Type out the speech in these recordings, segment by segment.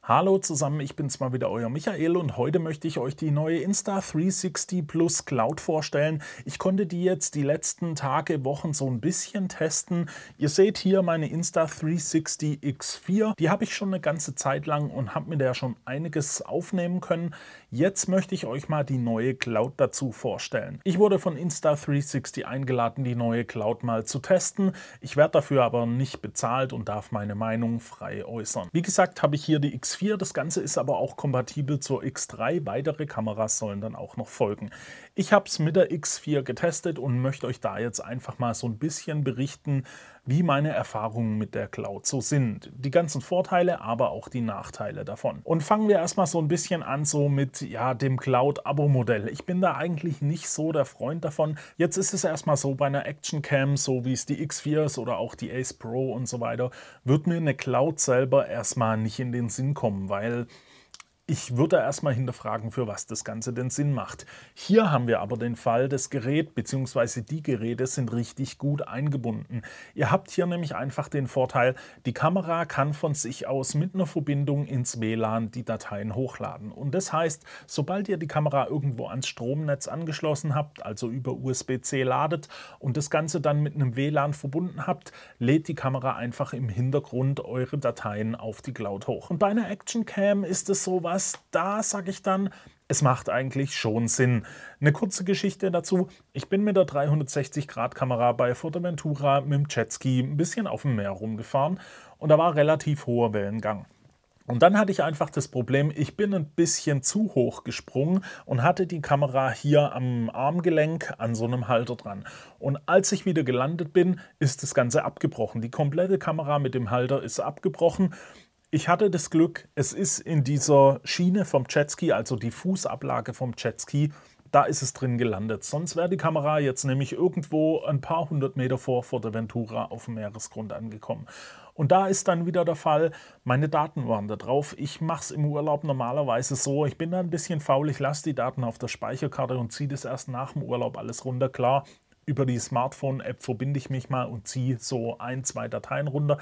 Hallo zusammen, ich bin's mal wieder, euer Michael, und heute möchte ich euch die neue Insta360 Plus Cloud vorstellen. Ich konnte die jetzt die letzten Tage, Wochen so ein bisschen testen. Ihr seht hier meine Insta360 X4. Die habe ich schon eine ganze Zeit lang und habe mit der schon einiges aufnehmen können. Jetzt möchte ich euch mal die neue Cloud dazu vorstellen. Ich wurde von Insta360 eingeladen, die neue Cloud mal zu testen. Ich werde dafür aber nicht bezahlt und darf meine Meinung frei äußern. Wie gesagt, habe ich hier die X4. Das Ganze ist aber auch kompatibel zur X3. Weitere Kameras sollen dann auch noch folgen. Ich habe es mit der X4 getestet und möchte euch da jetzt einfach mal so ein bisschen berichten, wie meine Erfahrungen mit der Cloud so sind. Die ganzen Vorteile, aber auch die Nachteile davon. Und fangen wir erstmal so ein bisschen an so mit dem Cloud-Abo-Modell. Ich bin da eigentlich nicht so der Freund davon. Jetzt ist es erstmal so, bei einer Action-Cam, so wie es die X4 ist oder auch die Ace Pro und so weiter, wird mir eine Cloud selber erstmal nicht in den Sinn kommen, weil ich würde erstmal hinterfragen, für was das Ganze denn Sinn macht. Hier haben wir aber den Fall, das Gerät bzw. die Geräte sind richtig gut eingebunden. Ihr habt hier nämlich einfach den Vorteil, die Kamera kann von sich aus mit einer Verbindung ins WLAN die Dateien hochladen. Und das heißt, sobald ihr die Kamera irgendwo ans Stromnetz angeschlossen habt, also über USB-C ladet und das Ganze dann mit einem WLAN verbunden habt, lädt die Kamera einfach im Hintergrund eure Dateien auf die Cloud hoch. Und bei einer Action Cam ist es sowas, da sage ich dann, es macht eigentlich schon Sinn. Eine kurze Geschichte dazu. Ich bin mit der 360-Grad-Kamera bei Fuerteventura mit dem Jetski ein bisschen auf dem Meer rumgefahren und da war relativ hoher Wellengang. Und dann hatte ich einfach das Problem, ich bin ein bisschen zu hoch gesprungen und hatte die Kamera hier am Armgelenk an so einem Halter dran. Und als ich wieder gelandet bin, ist das Ganze abgebrochen. Die komplette Kamera mit dem Halter ist abgebrochen. Ich hatte das Glück, es ist in dieser Schiene vom Jetski, also die Fußablage vom Jetski, da ist es drin gelandet. Sonst wäre die Kamera jetzt nämlich irgendwo ein paar hundert Meter vor Fuerteventura auf dem Meeresgrund angekommen. Und da ist dann wieder der Fall, meine Daten waren da drauf. Ich mache es im Urlaub normalerweise so, ich bin da ein bisschen faul, ich lasse die Daten auf der Speicherkarte und ziehe das erst nach dem Urlaub alles runter. Klar, über die Smartphone-App verbinde ich mich mal und ziehe so ein, zwei Dateien runter.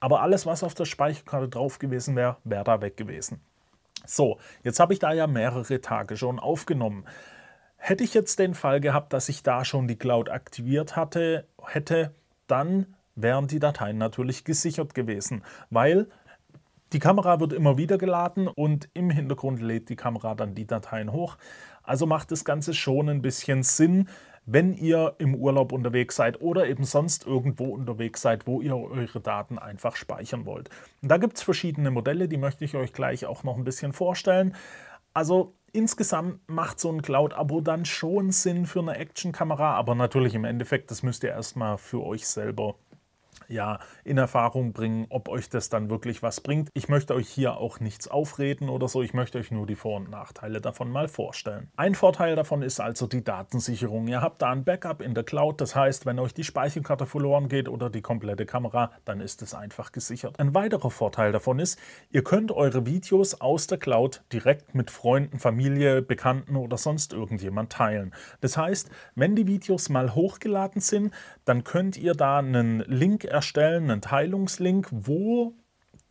Aber alles, was auf der Speicherkarte drauf gewesen wäre, wäre da weg gewesen. So, jetzt habe ich da ja mehrere Tage schon aufgenommen. Hätte ich jetzt den Fall gehabt, dass ich da schon die Cloud aktiviert hätte, dann wären die Dateien natürlich gesichert gewesen, weil die Kamera wird immer wieder geladen und im Hintergrund lädt die Kamera dann die Dateien hoch. Also macht das Ganze schon ein bisschen Sinn, wenn ihr im Urlaub unterwegs seid oder eben sonst irgendwo unterwegs seid, wo ihr eure Daten einfach speichern wollt. Und da gibt es verschiedene Modelle, die möchte ich euch gleich auch noch ein bisschen vorstellen. Also insgesamt macht so ein Cloud-Abo dann schon Sinn für eine Actionkamera, aber natürlich im Endeffekt, das müsst ihr erstmal für euch selber in Erfahrung bringen, ob euch das dann wirklich was bringt. Ich möchte euch hier auch nichts aufreden oder so, ich möchte euch nur die Vor- und Nachteile davon mal vorstellen. Ein Vorteil davon ist also die Datensicherung. Ihr habt da ein Backup in der Cloud, das heißt, wenn euch die Speicherkarte verloren geht oder die komplette Kamera, dann ist es einfach gesichert. Ein weiterer Vorteil davon ist, ihr könnt eure Videos aus der Cloud direkt mit Freunden, Familie, Bekannten oder sonst irgendjemand teilen. Das heißt, wenn die Videos mal hochgeladen sind, dann könnt ihr da einen Link erstellen, einen Teilungslink, wo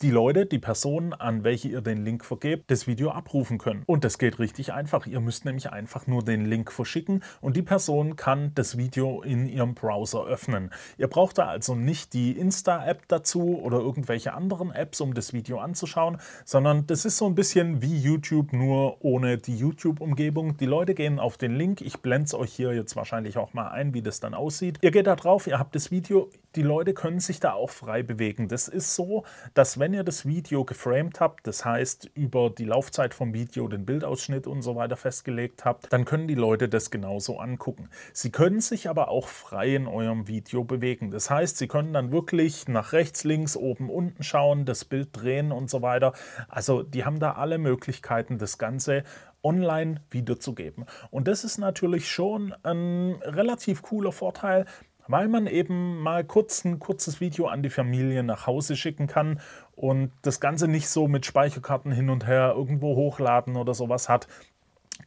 die Leute, die Personen, an welche ihr den Link vergebt, das Video abrufen können. Und das geht richtig einfach. Ihr müsst nämlich einfach nur den Link verschicken und die Person kann das Video in ihrem Browser öffnen. Ihr braucht da also nicht die Insta-App dazu oder irgendwelche anderen Apps, um das Video anzuschauen, sondern das ist so ein bisschen wie YouTube, nur ohne die YouTube-Umgebung. Die Leute gehen auf den Link. Ich blende es euch hier jetzt wahrscheinlich auch mal ein, wie das dann aussieht. Ihr geht da drauf, ihr habt das Video. Die Leute können sich da auch frei bewegen. Das ist so, dass wenn ihr das Video geframed habt, das heißt über die Laufzeit vom Video, den Bildausschnitt und so weiter festgelegt habt, dann können die Leute das genauso angucken. Sie können sich aber auch frei in eurem Video bewegen. Das heißt, sie können dann wirklich nach rechts, links, oben, unten schauen, das Bild drehen und so weiter. Also die haben da alle Möglichkeiten, das Ganze online wiederzugeben. Und das ist natürlich schon ein relativ cooler Vorteil, weil man eben mal ein kurzes Video an die Familie nach Hause schicken kann und das Ganze nicht so mit Speicherkarten hin und her irgendwo hochladen oder sowas hat.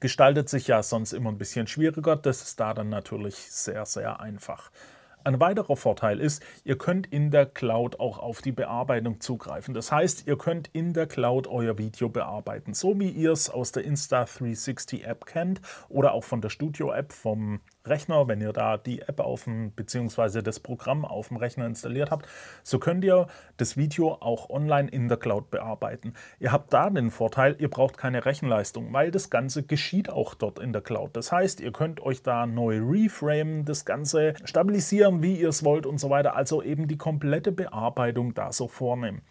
Gestaltet sich ja sonst immer ein bisschen schwieriger. Das ist da dann natürlich sehr, sehr einfach. Ein weiterer Vorteil ist, ihr könnt in der Cloud auch auf die Bearbeitung zugreifen. Das heißt, ihr könnt in der Cloud euer Video bearbeiten, so wie ihr es aus der Insta360 App kennt oder auch von der Studio App vom Rechner, wenn ihr da die App bzw. das Programm auf dem Rechner installiert habt, so könnt ihr das Video auch online in der Cloud bearbeiten. Ihr habt da den Vorteil, ihr braucht keine Rechenleistung, weil das Ganze geschieht auch dort in der Cloud. Das heißt, ihr könnt euch da neu reframen, das Ganze stabilisieren, wie ihr es wollt und so weiter, also eben die komplette Bearbeitung da so vornehmen.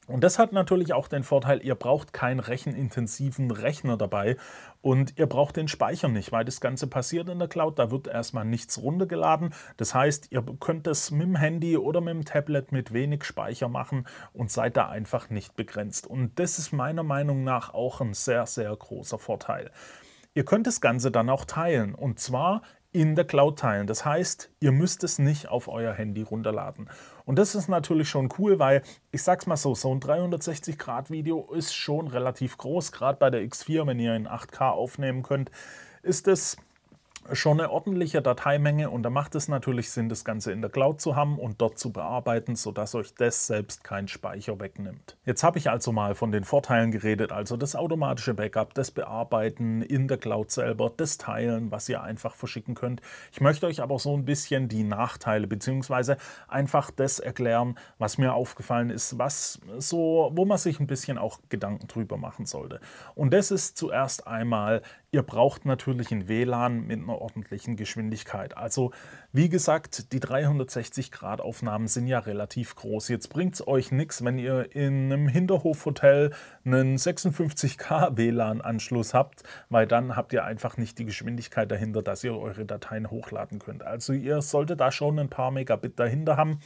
Und das hat natürlich auch den Vorteil, ihr braucht keinen rechenintensiven Rechner dabei und ihr braucht den Speicher nicht, weil das Ganze passiert in der Cloud, da wird erstmal nichts runtergeladen. Das heißt, ihr könnt es mit dem Handy oder mit dem Tablet mit wenig Speicher machen und seid da einfach nicht begrenzt. Und das ist meiner Meinung nach auch ein sehr, sehr großer Vorteil. Ihr könnt das Ganze dann auch teilen und zwar in der Cloud teilen. Das heißt, ihr müsst es nicht auf euer Handy runterladen. Und das ist natürlich schon cool, weil ich sag's mal so, so ein 360-Grad-Video ist schon relativ groß. Gerade bei der X4, wenn ihr in 8K aufnehmen könnt, ist es schon eine ordentliche Dateimenge und da macht es natürlich Sinn, das Ganze in der Cloud zu haben und dort zu bearbeiten, sodass euch das selbst keinen Speicher wegnimmt. Jetzt habe ich also mal von den Vorteilen geredet, also das automatische Backup, das Bearbeiten in der Cloud selber, das Teilen, was ihr einfach verschicken könnt. Ich möchte euch aber so ein bisschen die Nachteile bzw. einfach das erklären, was mir aufgefallen ist, wo man sich ein bisschen auch Gedanken drüber machen sollte. Und das ist zuerst einmal, ihr braucht natürlich ein WLAN mit einer ordentlichen Geschwindigkeit. Also wie gesagt, die 360-Grad-Aufnahmen sind ja relativ groß. Jetzt bringt es euch nichts, wenn ihr in einem Hinterhofhotel einen 56K WLAN-Anschluss habt, weil dann habt ihr einfach nicht die Geschwindigkeit dahinter, dass ihr eure Dateien hochladen könnt. Also ihr solltet da schon ein paar Megabit dahinter haben,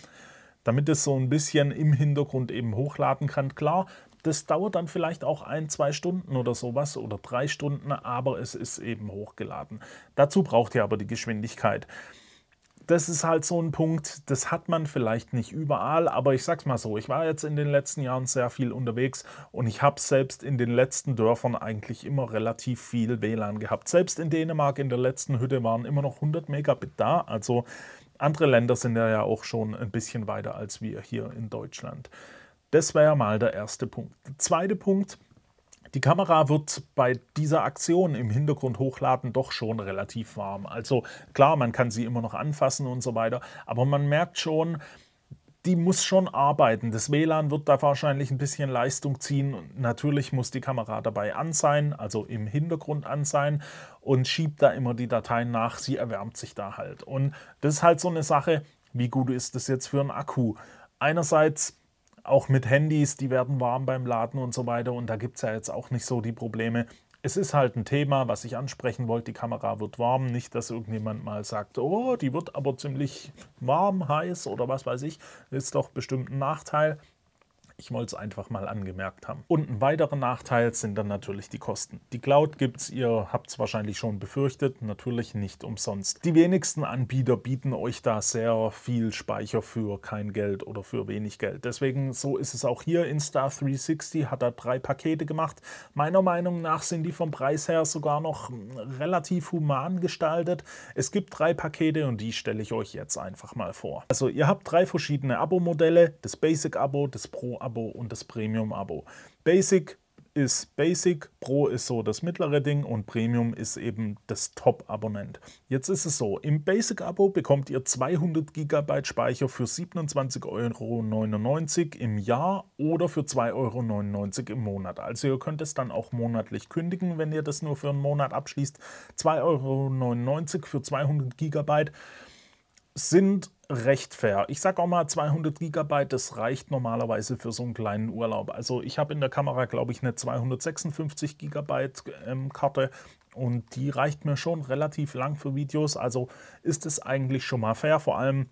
damit es so ein bisschen im Hintergrund eben hochladen kann. Klar, das dauert dann vielleicht auch 1-2 Stunden oder sowas oder 3 Stunden, aber es ist eben hochgeladen. Dazu braucht ihr aber die Geschwindigkeit. Das ist halt so ein Punkt, das hat man vielleicht nicht überall, aber ich sag's mal so, ich war jetzt in den letzten Jahren sehr viel unterwegs und ich habe selbst in den letzten Dörfern eigentlich immer relativ viel WLAN gehabt. Selbst in Dänemark in der letzten Hütte waren immer noch 100 Megabit da, also andere Länder sind ja auch schon ein bisschen weiter als wir hier in Deutschland. Das wäre mal der erste Punkt. Der zweite Punkt, die Kamera wird bei dieser Aktion im Hintergrund hochladen doch schon relativ warm. Also klar, man kann sie immer noch anfassen und so weiter, aber man merkt schon, die muss schon arbeiten. Das WLAN wird da wahrscheinlich ein bisschen Leistung ziehen. Natürlich muss die Kamera dabei an sein, also im Hintergrund an sein und schiebt da immer die Dateien nach. Sie erwärmt sich da halt. Und das ist halt so eine Sache, wie gut ist das jetzt für einen Akku? Einerseits auch mit Handys, die werden warm beim Laden und so weiter und da gibt es ja jetzt auch nicht so die Probleme. Es ist halt ein Thema, was ich ansprechen wollte, die Kamera wird warm, nicht, dass irgendjemand mal sagt, oh, die wird aber ziemlich warm, heiß oder was weiß ich, ist doch bestimmt ein Nachteil. Ich wollte es einfach mal angemerkt haben. Und ein weiterer Nachteil sind dann natürlich die Kosten. Die Cloud gibt es, ihr habt es wahrscheinlich schon befürchtet, natürlich nicht umsonst. Die wenigsten Anbieter bieten euch da sehr viel Speicher für kein Geld oder für wenig Geld. Deswegen, so ist es auch hier. Insta360 hat da 3 Pakete gemacht. Meiner Meinung nach sind die vom Preis her sogar noch relativ human gestaltet. Es gibt 3 Pakete und die stelle ich euch jetzt einfach mal vor. Also ihr habt 3 verschiedene Abo-Modelle, das Basic-Abo, das Pro-Abo und das Premium-Abo. Basic ist Basic, Pro ist so das mittlere Ding und Premium ist eben das Top-Abonnent. Jetzt ist es so, im Basic-Abo bekommt ihr 200 GB Speicher für 27,99 € im Jahr oder für 2,99 € im Monat. Also ihr könnt es dann auch monatlich kündigen, wenn ihr das nur für einen Monat abschließt. 2,99 € für 200 GB sind recht fair. Ich sage auch mal 200 GB, das reicht normalerweise für so einen kleinen Urlaub. Also ich habe in der Kamera, glaube ich, eine 256 GB Karte und die reicht mir schon relativ lang für Videos. Also ist es eigentlich schon mal fair, vor allem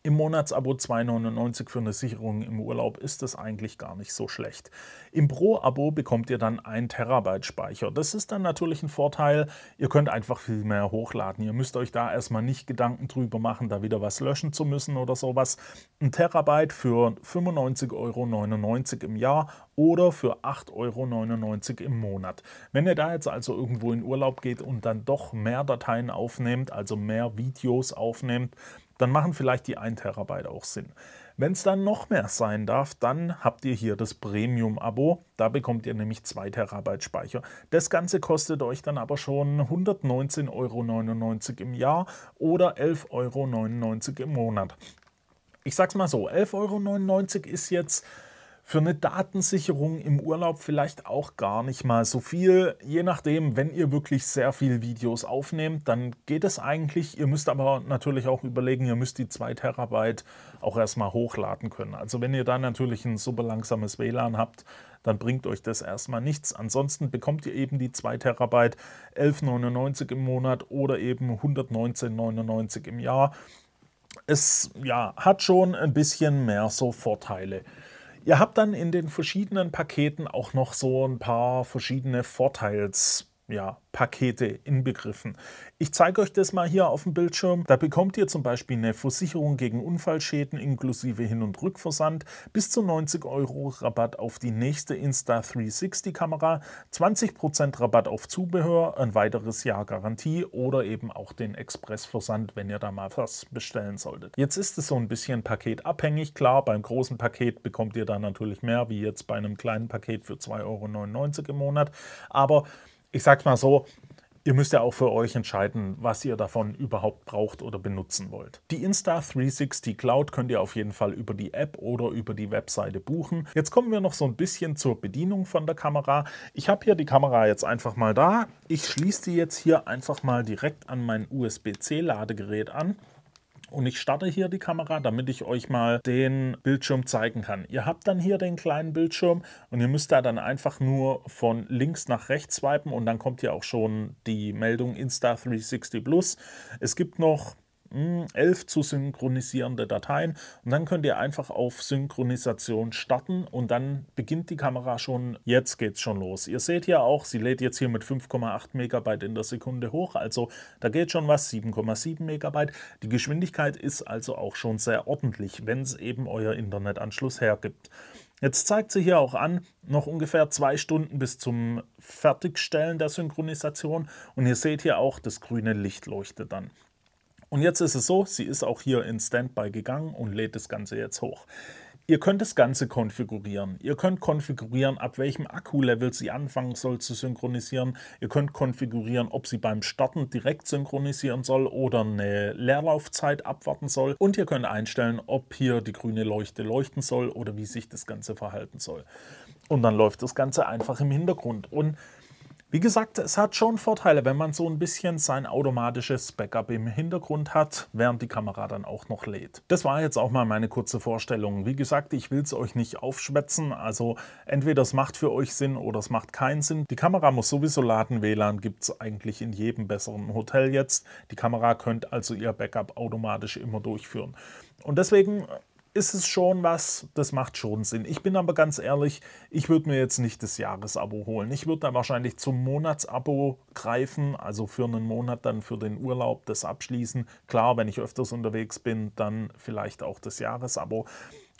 im Monatsabo 2,99 € für eine Sicherung im Urlaub ist das eigentlich gar nicht so schlecht. Im Pro-Abo bekommt ihr dann 1 TB Speicher. Das ist dann natürlich ein Vorteil. Ihr könnt einfach viel mehr hochladen. Ihr müsst euch da erstmal nicht Gedanken drüber machen, da wieder was löschen zu müssen oder sowas. 1 TB für 95,99 € im Jahr oder für 8,99 € im Monat. Wenn ihr da jetzt also irgendwo in Urlaub geht und dann doch mehr Dateien aufnehmt, also mehr Videos aufnehmt, dann machen vielleicht die 1 Terabyte auch Sinn. Wenn es dann noch mehr sein darf, dann habt ihr hier das Premium-Abo. Da bekommt ihr nämlich 2 Terabyte Speicher. Das Ganze kostet euch dann aber schon 119,99 € im Jahr oder 11,99 € im Monat. Ich sag's mal so, 11,99 € ist jetzt für eine Datensicherung im Urlaub vielleicht auch gar nicht mal so viel. Je nachdem, wenn ihr wirklich sehr viele Videos aufnehmt, dann geht es eigentlich. Ihr müsst aber natürlich auch überlegen, ihr müsst die 2 Terabyte auch erstmal hochladen können. Also wenn ihr da natürlich ein super langsames WLAN habt, dann bringt euch das erstmal nichts. Ansonsten bekommt ihr eben die 2 Terabyte 11,99 € im Monat oder eben 119,99 € im Jahr. Es ja, hat schon ein bisschen mehr so Vorteile. Ihr habt dann in den verschiedenen Paketen auch noch so ein paar verschiedene Pakete inbegriffen. Ich zeige euch das mal hier auf dem Bildschirm. Da bekommt ihr zum Beispiel eine Versicherung gegen Unfallschäden inklusive Hin- und Rückversand, bis zu 90 € Rabatt auf die nächste Insta360-Kamera, 20% Rabatt auf Zubehör, ein weiteres Jahr Garantie oder eben auch den Expressversand, wenn ihr da mal was bestellen solltet. Jetzt ist es so ein bisschen paketabhängig. Klar, beim großen Paket bekommt ihr da natürlich mehr, wie jetzt bei einem kleinen Paket für 2,99 € im Monat. Aber ich sag's mal so, ihr müsst ja auch für euch entscheiden, was ihr davon überhaupt braucht oder benutzen wollt. Die Insta360 Cloud könnt ihr auf jeden Fall über die App oder über die Webseite buchen. Jetzt kommen wir noch so ein bisschen zur Bedienung von der Kamera. Ich habe hier die Kamera jetzt einfach mal da. Ich schließe die jetzt hier einfach mal direkt an mein USB-C-Ladegerät an. Und ich starte hier die Kamera, damit ich euch mal den Bildschirm zeigen kann. Ihr habt dann hier den kleinen Bildschirm und ihr müsst da dann einfach nur von links nach rechts swipen und dann kommt hier auch schon die Meldung Insta360 Plus. Es gibt noch 11 zu synchronisierende Dateien und dann könnt ihr einfach auf Synchronisation starten und dann beginnt die Kamera schon. Jetzt geht es schon los. Ihr seht ja auch, sie lädt jetzt hier mit 5,8 Megabyte in der Sekunde hoch, also da geht schon was, 7,7 Megabyte. Die Geschwindigkeit ist also auch schon sehr ordentlich, wenn es eben euer Internetanschluss hergibt. Jetzt zeigt sie hier auch an, noch ungefähr 2 Stunden bis zum Fertigstellen der Synchronisation und ihr seht hier auch, das grüne Licht leuchtet dann. Und jetzt ist es so, sie ist auch hier in Standby gegangen und lädt das Ganze jetzt hoch. Ihr könnt das Ganze konfigurieren. Ihr könnt konfigurieren, ab welchem Akkulevel sie anfangen soll zu synchronisieren. Ihr könnt konfigurieren, ob sie beim Starten direkt synchronisieren soll oder eine Leerlaufzeit abwarten soll. Und ihr könnt einstellen, ob hier die grüne Leuchte leuchten soll oder wie sich das Ganze verhalten soll. Und dann läuft das Ganze einfach im Hintergrund. Und wie gesagt, es hat schon Vorteile, wenn man so ein bisschen sein automatisches Backup im Hintergrund hat, während die Kamera dann auch noch lädt. Das war jetzt auch mal meine kurze Vorstellung. Wie gesagt, ich will es euch nicht aufschwätzen, also entweder es macht für euch Sinn oder es macht keinen Sinn. Die Kamera muss sowieso laden, WLAN gibt es eigentlich in jedem besseren Hotel jetzt. Die Kamera könnt also ihr Backup automatisch immer durchführen. Und deswegen ist es schon was, das macht schon Sinn. Ich bin aber ganz ehrlich, ich würde mir jetzt nicht das Jahresabo holen. Ich würde da wahrscheinlich zum Monatsabo greifen, also für einen Monat dann für den Urlaub das abschließen. Klar, wenn ich öfters unterwegs bin, dann vielleicht auch das Jahresabo.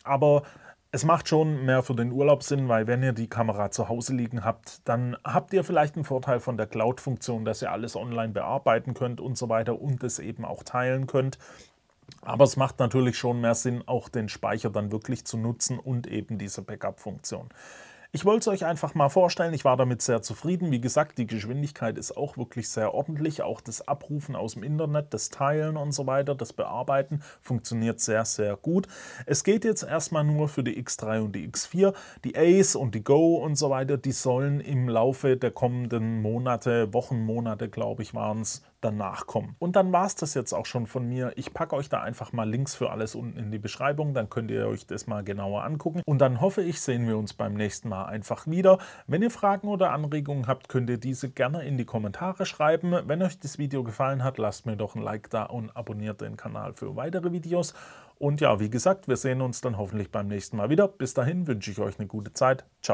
Aber es macht schon mehr für den Urlaub Sinn, weil wenn ihr die Kamera zu Hause liegen habt, dann habt ihr vielleicht einen Vorteil von der Cloud-Funktion, dass ihr alles online bearbeiten könnt und so weiter und es eben auch teilen könnt. Aber es macht natürlich schon mehr Sinn, auch den Speicher dann wirklich zu nutzen und eben diese Backup-Funktion. Ich wollte es euch einfach mal vorstellen, ich war damit sehr zufrieden. Wie gesagt, die Geschwindigkeit ist auch wirklich sehr ordentlich. Auch das Abrufen aus dem Internet, das Teilen und so weiter, das Bearbeiten funktioniert sehr, sehr gut. Es geht jetzt erstmal nur für die X3 und die X4. Die Ace und die Go und so weiter, die sollen im Laufe der kommenden Monate, Wochen, Monate, glaube ich, waren es, danach kommen. Und dann war es das jetzt auch schon von mir. Ich packe euch da einfach mal Links für alles unten in die Beschreibung, dann könnt ihr euch das mal genauer angucken. Und dann hoffe ich, sehen wir uns beim nächsten Mal einfach wieder. Wenn ihr Fragen oder Anregungen habt, könnt ihr diese gerne in die Kommentare schreiben. Wenn euch das Video gefallen hat, lasst mir doch ein Like da und abonniert den Kanal für weitere Videos. Und ja, wie gesagt, wir sehen uns dann hoffentlich beim nächsten Mal wieder. Bis dahin wünsche ich euch eine gute Zeit. Ciao.